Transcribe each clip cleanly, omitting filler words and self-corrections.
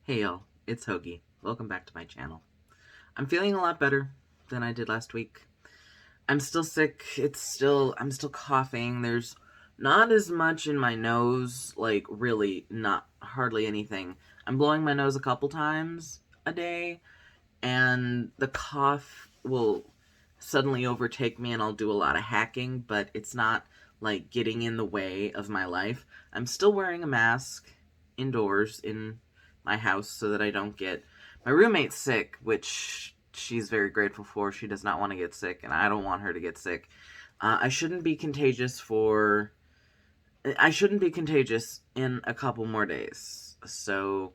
Hey y'all, it's Hoagie. Welcome back to my channel. I'm feeling a lot better than I did last week. I'm still sick. I'm still coughing. There's not as much in my nose, like really not hardly anything. I'm blowing my nose a couple times a day, and the cough will suddenly overtake me and I'll do a lot of hacking, but it's not like getting in the way of my life. I'm still wearing a mask indoors in my house so that I don't get my roommate's sick, which she's very grateful for. She does not want to get sick, and I don't want her to get sick. I shouldn't be contagious in a couple more days. So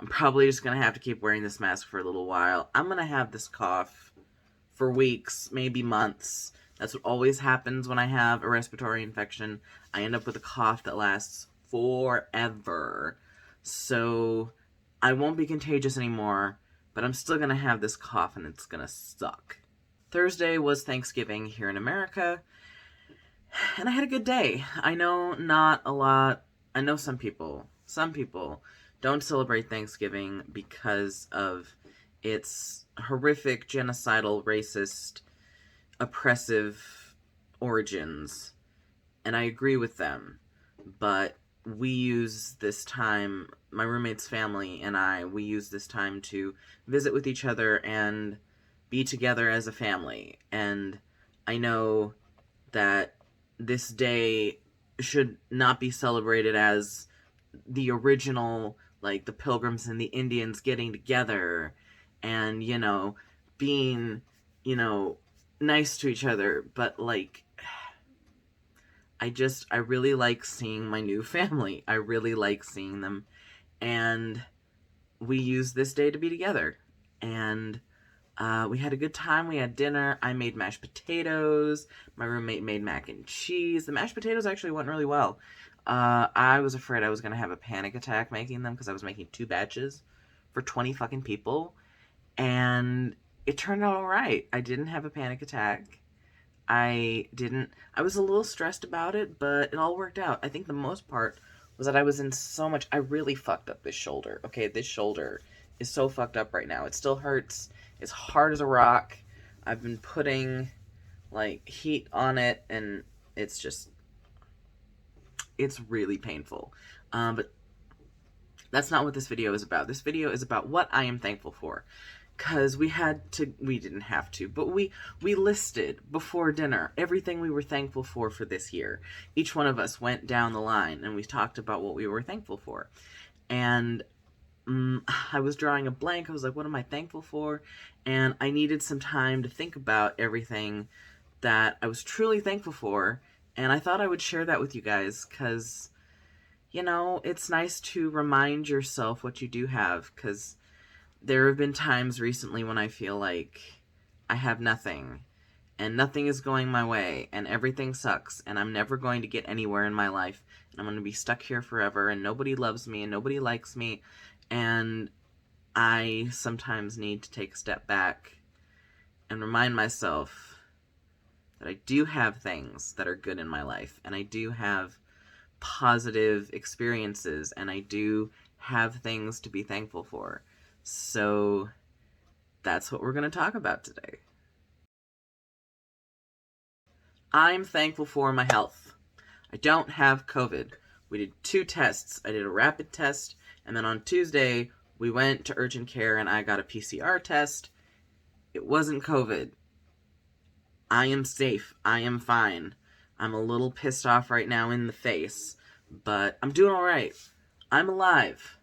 I'm probably just going to have to keep wearing this mask for a little while. I'm going to have this cough for weeks, maybe months. That's what always happens when I have a respiratory infection. I end up with a cough that lasts forever. So I won't be contagious anymore, but I'm still going to have this cough and it's going to suck. Thursday was Thanksgiving here in America, and I had a good day. I know not a lot. I know some people don't celebrate Thanksgiving because of its horrific, genocidal, racist, oppressive origins. And I agree with them. But we use this time, my roommate's family and we use this time to visit with each other and be together as a family. And I know that this day should not be celebrated as the original, like the Pilgrims and the Indians getting together and, being, nice to each other. But, like, I really like seeing my new family. I really like seeing them. And we use this day to be together. And we had a good time. We had dinner. I made mashed potatoes. My roommate made mac and cheese. The mashed potatoes actually went really well. I was afraid I was going to have a panic attack making them because I was making 2 batches for 20 fucking people. And it turned out alright. I didn't have a panic attack. I was a little stressed about it, but it all worked out. I think the most part was that I was in so much. I really fucked up this shoulder. Okay, this shoulder is so fucked up right now. It still hurts. It's hard as a rock. I've been putting, like, heat on it, and it's really painful. But that's not what this video is about. This video is about what I am thankful for. Because we didn't have to, but we listed before dinner everything we were thankful for this year. Each one of us went down the line and we talked about what we were thankful for. And I was drawing a blank. I was like, what am I thankful for? And I needed some time to think about everything that I was truly thankful for. And I thought I would share that with you guys because, it's nice to remind yourself what you do have, because there have been times recently when I feel like I have nothing, and nothing is going my way, and everything sucks, and I'm never going to get anywhere in my life, and I'm going to be stuck here forever, and nobody loves me, and nobody likes me, and I sometimes need to take a step back and remind myself that I do have things that are good in my life, and I do have positive experiences, and I do have things to be thankful for. So that's what we're going to talk about today. I'm thankful for my health. I don't have COVID. We did 2 tests. I did a rapid test, and then on Tuesday, we went to urgent care and I got a PCR test. It wasn't COVID. I am safe. I am fine. I'm a little pissed off right now in the face, but I'm doing all right. I'm alive.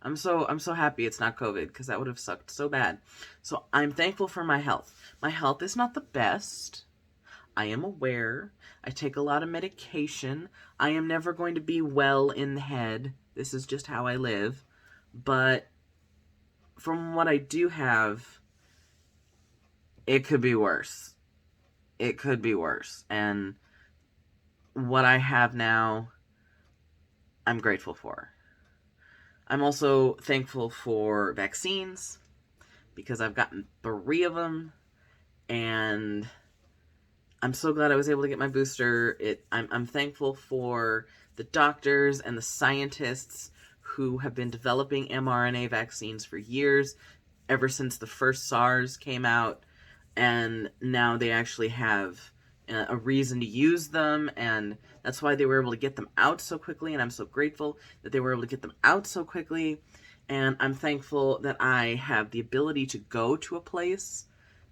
I'm so happy it's not COVID, because that would have sucked so bad. So I'm thankful for my health. My health is not the best. I am aware. I take a lot of medication. I am never going to be well in the head. This is just how I live. But from what I do have, it could be worse. It could be worse. And what I have now, I'm grateful for. I'm also thankful for vaccines, because I've gotten 3 of them, and I'm so glad I was able to get my booster. I'm thankful for the doctors and the scientists who have been developing mRNA vaccines for years, ever since the first SARS came out, and now they actually have a reason to use them, and that's why they were able to get them out so quickly, and I'm so grateful that they were able to get them out so quickly, and I'm thankful that I have the ability to go to a place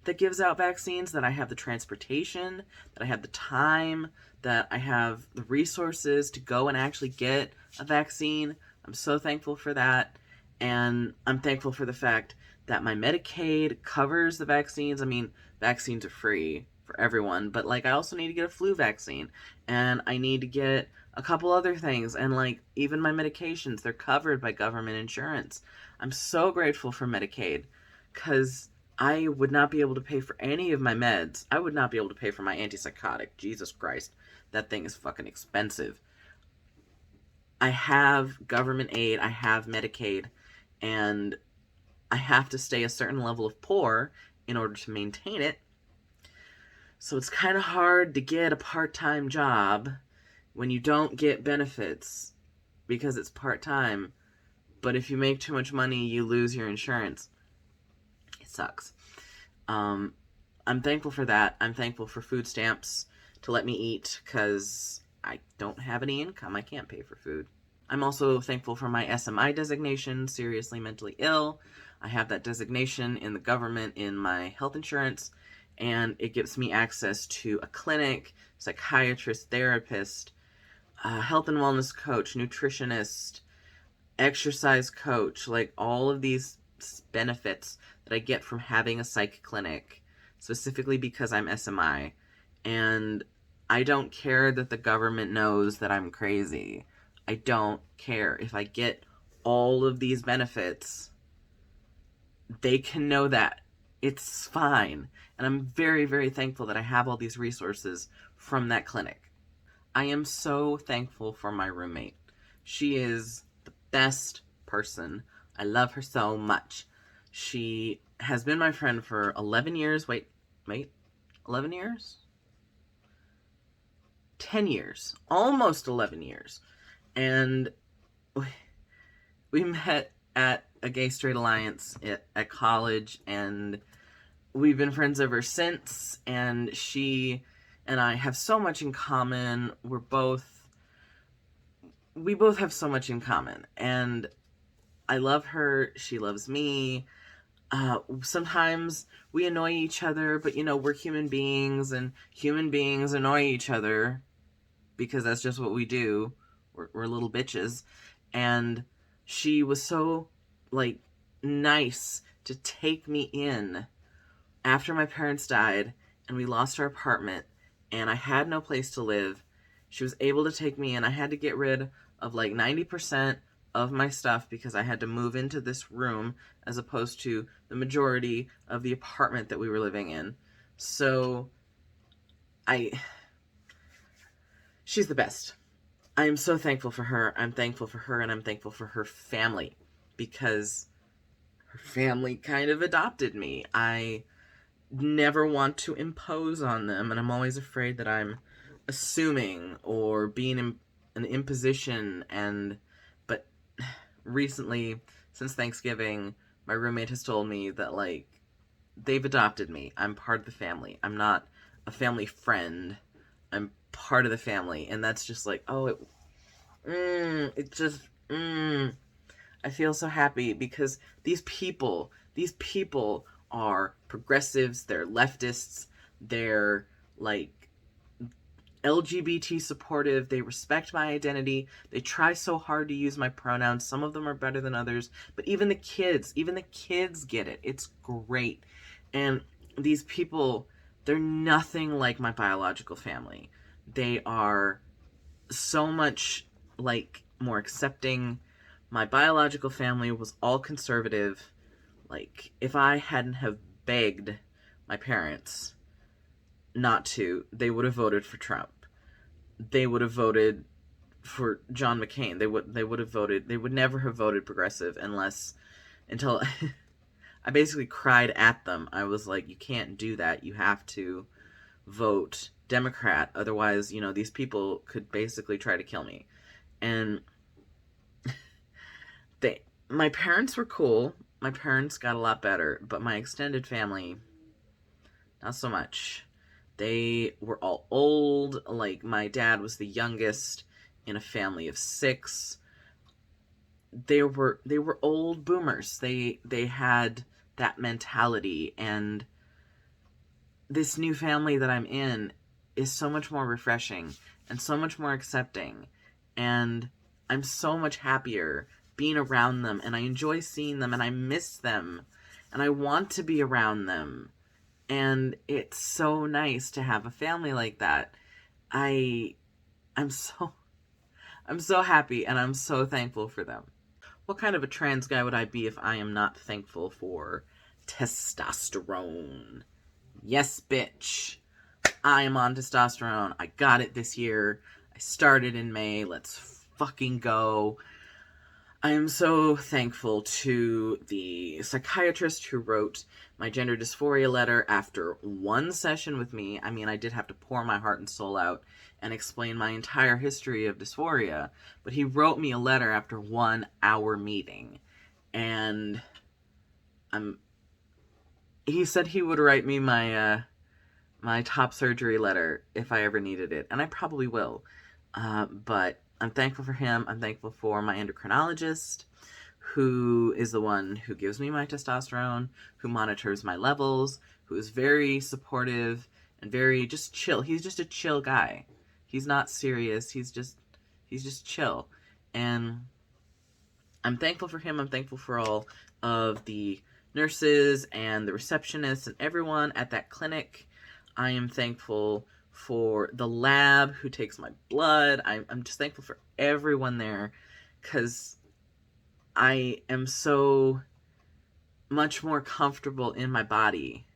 that gives out vaccines, that I have the transportation, that I have the time, that I have the resources to go and actually get a vaccine. I'm so thankful for that, and I'm thankful for the fact that my Medicaid covers the vaccines. I mean, vaccines are free for everyone, but like I also need to get a flu vaccine, and I need to get a couple other things, and like even my medications, they're covered by government insurance. I'm so grateful for Medicaid, because I would not be able to pay for any of my meds. I would not be able to pay for my antipsychotic. Jesus Christ, that thing is fucking expensive. I have government aid, I have Medicaid, and I have to stay a certain level of poor in order to maintain it. So it's kind of hard to get a part-time job when you don't get benefits because it's part-time. But if you make too much money, you lose your insurance. It sucks. I'm thankful for that. I'm thankful for food stamps to let me eat because I don't have any income. I can't pay for food. I'm also thankful for my SMI designation, seriously mentally ill. I have that designation in the government in my health insurance, and it gives me access to a clinic, psychiatrist, therapist, health and wellness coach, nutritionist, exercise coach, like all of these benefits that I get from having a psych clinic, specifically because I'm SMI. And I don't care that the government knows that I'm crazy. I don't care. If I get all of these benefits, they can know that. It's fine. And I'm very, very thankful that I have all these resources from that clinic. I am so thankful for my roommate. She is the best person. I love her so much. She has been my friend for 11 years. Wait, 11 years? 10 years. Almost 11 years. And we met at a gay straight alliance at college, and we've been friends ever since, and she and I have so much in common. We both have so much in common, and I love her, she loves me. Sometimes we annoy each other, but we're human beings, and human beings annoy each other because that's just what we do. We're little bitches. And she was so, like, nice to take me in after my parents died and we lost our apartment and I had no place to live. She was able to take me in. I had to get rid of like 90% of my stuff because I had to move into this room as opposed to the majority of the apartment that we were living in. So she's the best. I am so thankful for her. I'm thankful for her, and I'm thankful for her family because her family kind of adopted me. I never want to impose on them, and I'm always afraid that I'm assuming or being an imposition. But recently, since Thanksgiving, my roommate has told me that like they've adopted me. I'm part of the family. I'm not a family friend. I'm part of the family, and that's just like, oh, I feel so happy because these people are progressives, they're leftists, they're like LGBT supportive, they respect my identity, they try so hard to use my pronouns. Some of them are better than others, but even the kids get it. It's great. And these people, they're nothing like my biological family. They are so much like more accepting. My biological family was all conservative. Like, if I hadn't have begged my parents not to, they would have voted for Trump. They would have voted for John McCain. They would never have voted progressive until I basically cried at them. I was like, you can't do that. You have to vote Democrat. Otherwise, these people could basically try to kill me. And My parents were cool. My parents got a lot better, but my extended family, not so much. They were all old. Like, my dad was the youngest in a family of 6. They were old boomers. They had that mentality, and this new family that I'm in is so much more refreshing and so much more accepting, and I'm so much happier being around them, and I enjoy seeing them, and I miss them, and I want to be around them, and it's so nice to have a family like that. I I'm so I'm so happy, and I'm so thankful for them. What kind of a trans guy would I be if I am not thankful for testosterone? Yes, bitch. I am on testosterone. I got it this year. I started in May. Let's fucking go. I am so thankful to the psychiatrist who wrote my gender dysphoria letter after one session with me. I mean, I did have to pour my heart and soul out and explain my entire history of dysphoria, but he wrote me a letter after 1 hour meeting. And he said he would write me my top surgery letter if I ever needed it, and I probably will. But I'm thankful for him. I'm thankful for my endocrinologist, who is the one who gives me my testosterone, who monitors my levels, who is very supportive and very just chill. He's just a chill guy. He's not serious. He's just chill. And I'm thankful for him. I'm thankful for all of the nurses and the receptionists and everyone at that clinic. I am thankful for the lab who takes my blood. I'm just thankful for everyone there, because I am so much more comfortable in my body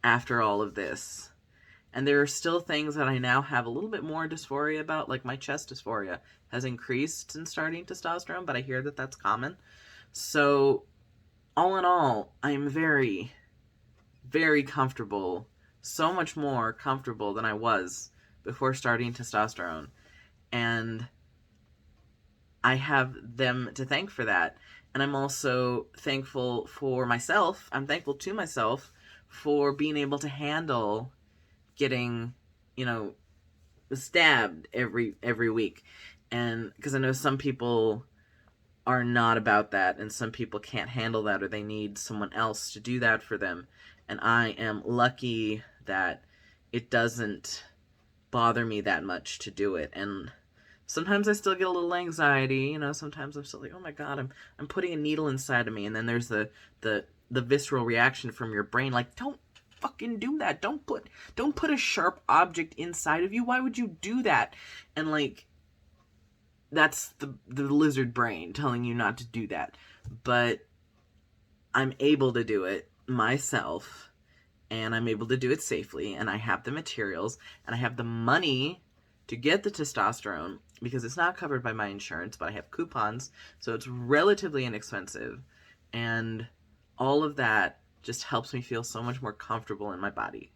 after all of this. And there are still things that I now have a little bit more dysphoria about, like my chest dysphoria has increased since starting testosterone, but I hear that that's common. So, all in all, I'm very, very comfortable, so much more comfortable than I was before starting testosterone. And I have them to thank for that. And I'm also thankful for myself. I'm thankful to myself for being able to handle getting, you know, stabbed every week. And because I know some people are not about that, and some people can't handle that, or they need someone else to do that for them. And I am lucky that it doesn't bother me that much to do it. And sometimes I still get a little anxiety, you know, sometimes I'm still like, oh my god, I'm putting a needle inside of me, and then there's the visceral reaction from your brain, like, don't fucking do that. Don't put a sharp object inside of you. Why would you do that? And like, that's the lizard brain telling you not to do that. But I'm able to do it myself, and I'm able to do it safely, and I have the materials, and I have the money to get the testosterone, because it's not covered by my insurance, but I have coupons, so it's relatively inexpensive. And all of that just helps me feel so much more comfortable in my body.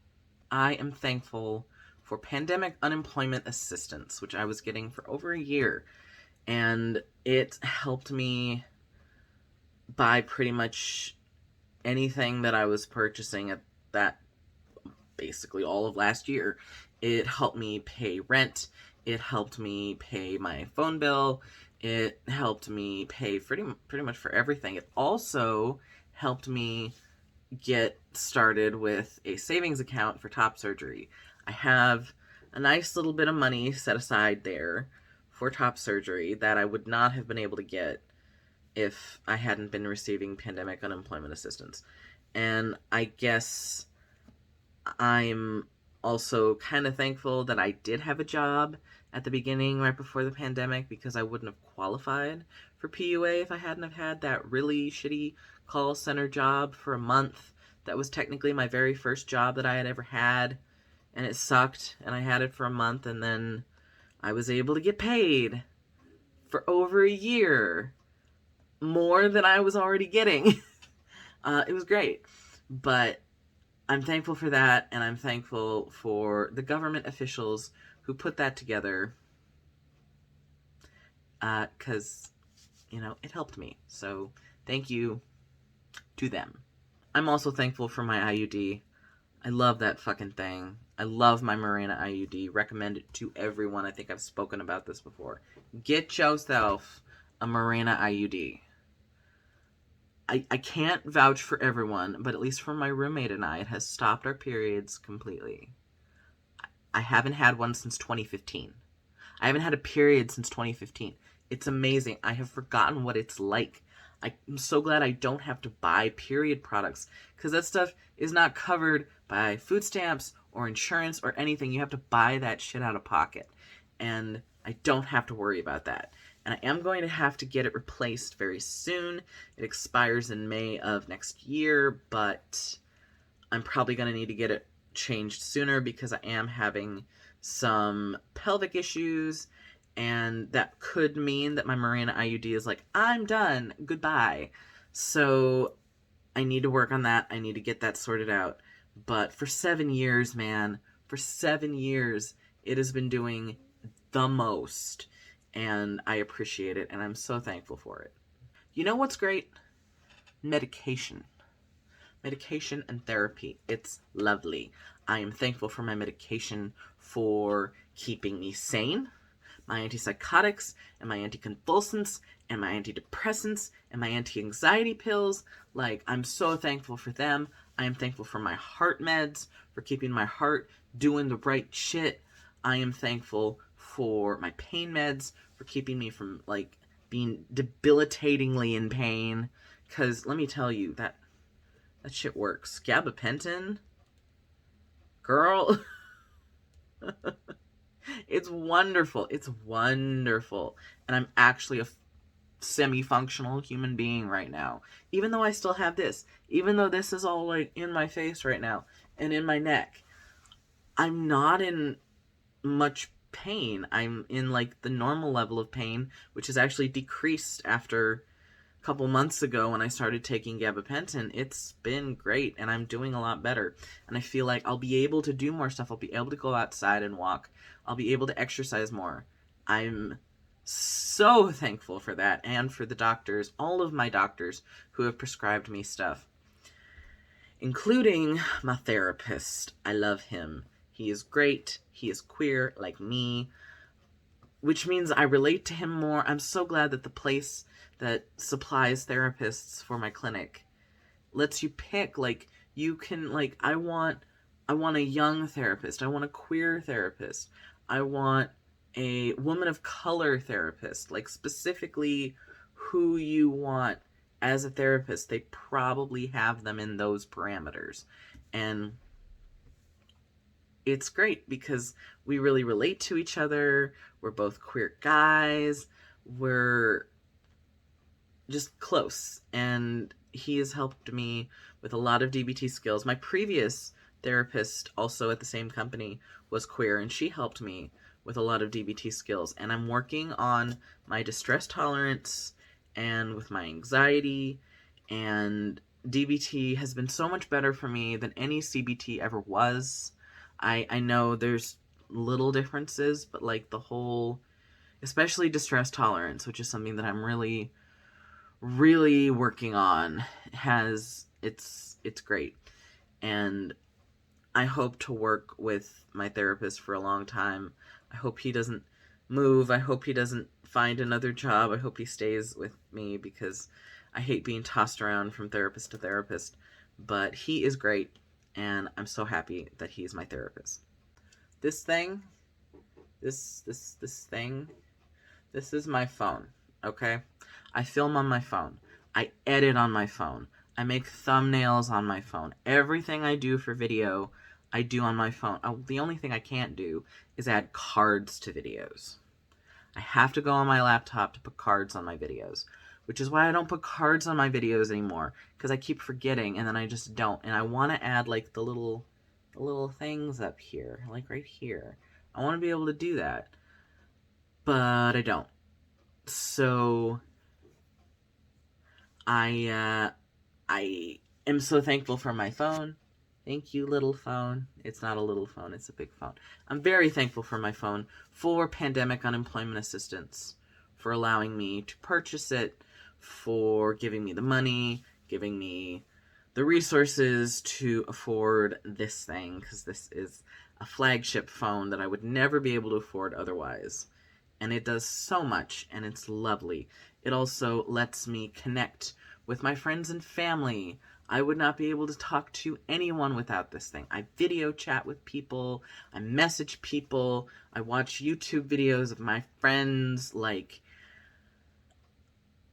I am thankful for pandemic unemployment assistance, which I was getting for over a year. And it helped me buy pretty much anything that I was purchasing at that basically all of last year. It helped me pay rent. It helped me pay my phone bill. It helped me pay pretty much for everything. It also helped me get started with a savings account for top surgery. I have a nice little bit of money set aside there for top surgery that I would not have been able to get if I hadn't been receiving pandemic unemployment assistance. And I guess I'm also kind of thankful that I did have a job at the beginning, right before the pandemic, because I wouldn't have qualified for PUA if I hadn't have had that really shitty call center job for a month. That was technically my very first job that I had ever had, and it sucked, and I had it for a month, and then I was able to get paid for over a year, more than I was already getting. It was great, but I'm thankful for that, and I'm thankful for the government officials who put that together, because it helped me. So thank you to them. I'm also thankful for my IUD. I love that fucking thing. I love my Mirena Iud. Recommend it to everyone. I think I've spoken about this before. Get yourself a Mirena Iud. I can't vouch for everyone, but at least for my roommate and I, it has stopped our periods completely. I haven't had one since 2015. I haven't had a period since 2015. It's amazing. I have forgotten what it's like. I'm so glad I don't have to buy period products, because that stuff is not covered by food stamps or insurance or anything. You have to buy that shit out of pocket. And I don't have to worry about that. And I am going to have to get it replaced very soon. It expires in May of next year, but I'm probably going to need to get it changed sooner because I am having some pelvic issues, and that could mean that my Mirena IUD is like, I'm done, goodbye. So I need to work on that. I need to get that sorted out. But for 7 years, man, for 7 years, it has been doing the most, and I appreciate it, and I'm so thankful for it. You know what's great? Medication. Medication and therapy. It's lovely. I am thankful for my medication for keeping me sane, my antipsychotics and my anticonvulsants and my antidepressants and my anti-anxiety pills. Like, I'm so thankful for them. I am thankful for my heart meds, for keeping my heart doing the right shit. I am thankful for my pain meds, for keeping me from, like, being debilitatingly in pain. Because, let me tell you, that shit works. Gabapentin? Girl. It's wonderful. It's wonderful. And I'm actually a semi-functional human being right now. Even though I still have this. Even though this is all, like, in my face right now. And in my neck. I'm not in much pain. I'm in, like, the normal level of pain, which has actually decreased after a couple months ago when I started taking gabapentin. It's been great, and I'm doing a lot better. And I feel like I'll be able to do more stuff. I'll be able to go outside and walk. I'll be able to exercise more. I'm so thankful for that, and for the doctors, all of my doctors who have prescribed me stuff, including my therapist. I love him. He is great. He is queer like me, which means I relate to him more. I'm so glad that the place that supplies therapists for my clinic lets you pick. Like, you can, like, I want a young therapist. I want a queer therapist. I want a woman of color therapist. Like, specifically who you want as a therapist. They probably have them in those parameters. And it's great because we really relate to each other. We're both queer guys. We're just close. And he has helped me with a lot of DBT skills. My previous therapist, also at the same company, was queer, and she helped me with a lot of DBT skills. And I'm working on my distress tolerance and with my anxiety, and DBT has been so much better for me than any CBT ever was. I know there's little differences, but, like, the whole, especially distress tolerance, which is something that I'm really, really working on, it's great. And I hope to work with my therapist for a long time. I hope he doesn't move. I hope he doesn't find another job. I hope he stays with me, because I hate being tossed around from therapist to therapist. But he is great, and I'm so happy that he's my therapist. This thing, this thing, this is my phone, okay? I film on my phone. I edit on my phone. I make thumbnails on my phone. Everything I do for video, I do on my phone. Oh, the only thing I can't do is add cards to videos. I have to go on my laptop to put cards on my videos, which is why I don't put cards on my videos anymore, because I keep forgetting, and then I just don't. And I want to add, like, the little things up here, like right here. I want to be able to do that, but I don't. So I am so thankful for my phone. Thank you, little phone. It's not a little phone, it's a big phone. I'm very thankful for my phone, for pandemic unemployment assistance, for allowing me to purchase it, for giving me the money, giving me the resources to afford this thing, because this is a flagship phone that I would never be able to afford otherwise. And it does so much, and it's lovely. It also lets me connect with my friends and family. I would not be able to talk to anyone without this thing. I video chat with people, I message people, I watch YouTube videos of my friends. Like,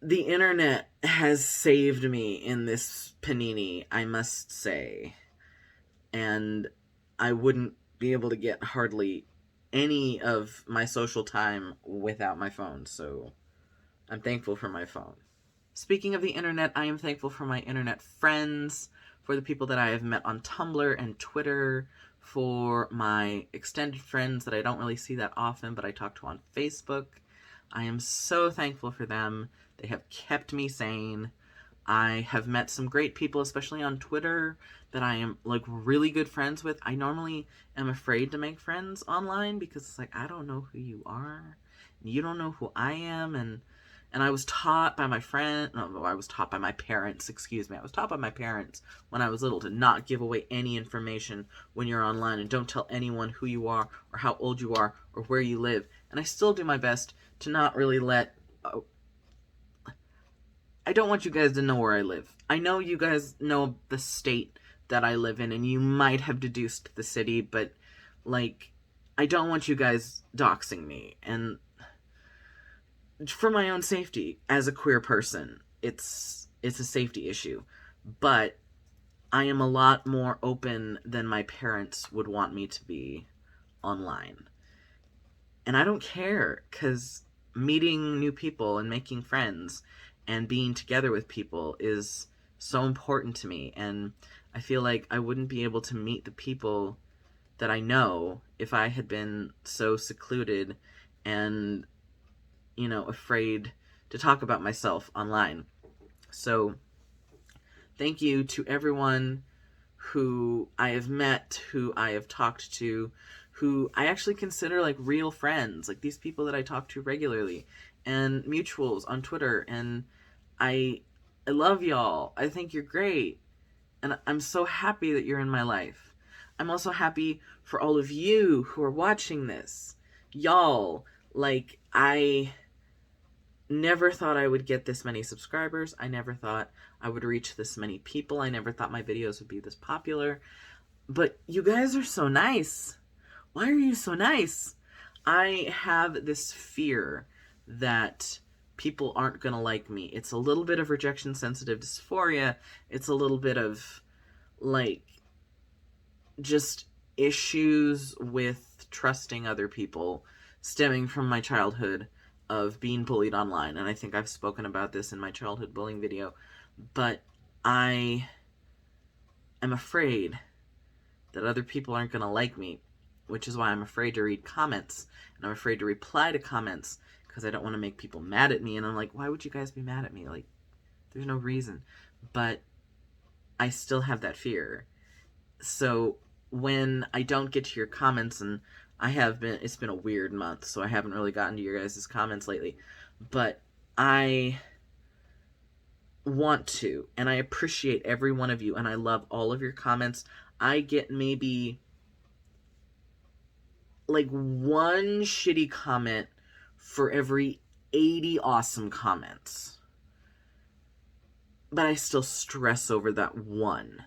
the internet has saved me in this panini, I must say. And I wouldn't be able to get hardly any of my social time without my phone, so I'm thankful for my phone. Speaking of the internet, I am thankful for my internet friends, for the people that I have met on Tumblr and Twitter, for my extended friends that I don't really see that often, but I talk to on Facebook. I am so thankful for them. They have kept me sane. I have met some great people, especially on Twitter, that I am, like, really good friends with. I normally am afraid to make friends online because it's like, I don't know who you are, and you don't know who I am, and I was taught by my friend, no, I was taught by my parents, excuse me. I was taught by my parents when I was little to not give away any information when you're online, and don't tell anyone who you are, or how old you are, or where you live. And I still do my best to not really let... I don't want you guys to know where I live. I know you guys know the state that I live in, and you might have deduced the city, but, like, I don't want you guys doxing me. And for my own safety, as a queer person, it's a safety issue. But I am a lot more open than my parents would want me to be online. And I don't care, because meeting new people and making friends and being together with people is so important to me. And I feel like I wouldn't be able to meet the people that I know if I had been so secluded and, you know, afraid to talk about myself online. So thank you to everyone who I have met, who I have talked to, who I actually consider like real friends, like these people that I talk to regularly, and mutuals on Twitter. And I love y'all. I think you're great. And I'm so happy that you're in my life. I'm also happy for all of you who are watching this. Y'all, like, I never thought I would get this many subscribers. I never thought I would reach this many people. I never thought my videos would be this popular. But you guys are so nice. Why are you so nice? I have this fear that people aren't going to like me. It's a little bit of rejection sensitive dysphoria. It's a little bit of, like, just issues with trusting other people stemming from my childhood of being bullied online. And I think I've spoken about this in my childhood bullying video. But I am afraid that other people aren't going to like me, which is why I'm afraid to read comments. And I'm afraid to reply to comments because I don't want to make people mad at me. And I'm like, why would you guys be mad at me? Like, there's no reason. But I still have that fear. So when I don't get to your comments, and it's been a weird month, so I haven't really gotten to your guys' comments lately, but I want to, and I appreciate every one of you, and I love all of your comments. I get maybe like one shitty comment for every 80 awesome comments, but I still stress over that one.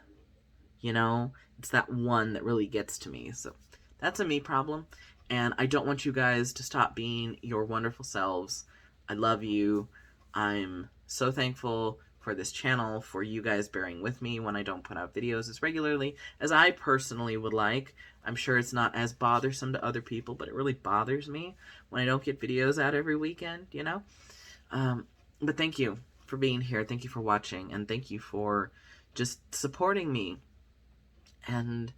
You know, it's that one that really gets to me. So that's a me problem. And I don't want you guys to stop being your wonderful selves. I love you. I'm so thankful for this channel, for you guys bearing with me when I don't put out videos as regularly as I personally would like. I'm sure it's not as bothersome to other people, but it really bothers me when I don't get videos out every weekend, you know? But thank you for being here. Thank you for watching. And thank you for just supporting me. And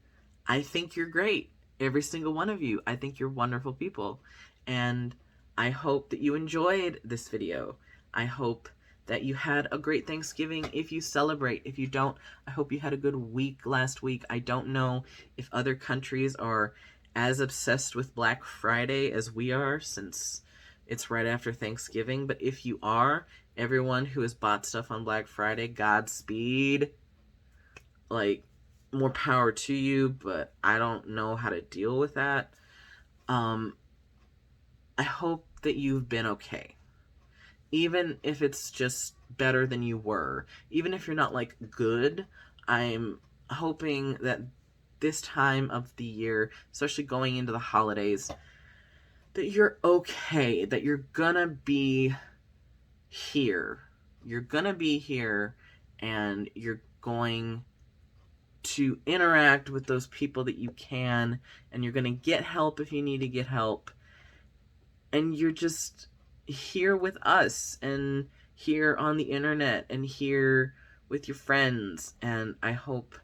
I think you're great. Every single one of you. I think you're wonderful people. And I hope that you enjoyed this video. I hope that you had a great Thanksgiving if you celebrate. If you don't, I hope you had a good week last week. I don't know if other countries are as obsessed with Black Friday as we are, since It's right after Thanksgiving, but if you are, everyone who has bought stuff on Black Friday, Godspeed. Like, more power to you, but I don't know how to deal with that. I hope that you've been okay. Even if it's just better than you were, even if you're not like good, I'm hoping that this time of the year, especially going into the holidays, that you're okay, that you're gonna be here. You're gonna be here, and you're going to interact with those people that you can, and you're gonna get help if you need to get help, and you're just here with us, and here on the internet, and here with your friends, and I hope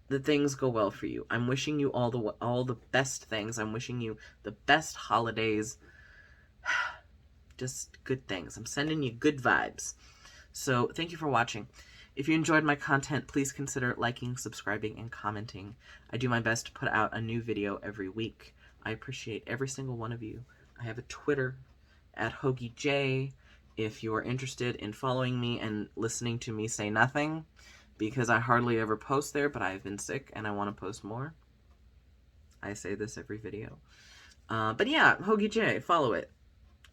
that things go well for you. I'm wishing you all the best things. I'm wishing you the best holidays. Just good things. I'm sending you good vibes. So, thank you for watching. If you enjoyed my content, please consider liking, subscribing, and commenting. I do my best to put out a new video every week. I appreciate every single one of you. I have a Twitter at HoagieJ if you are interested in following me and listening to me say nothing, because I hardly ever post there, but I've been sick and I want to post more. I say this every video. But yeah, HoagieJ, follow it.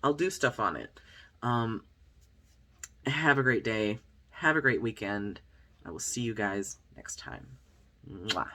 I'll do stuff on it. Have a great day. Have a great weekend. I will see you guys next time. Mwah.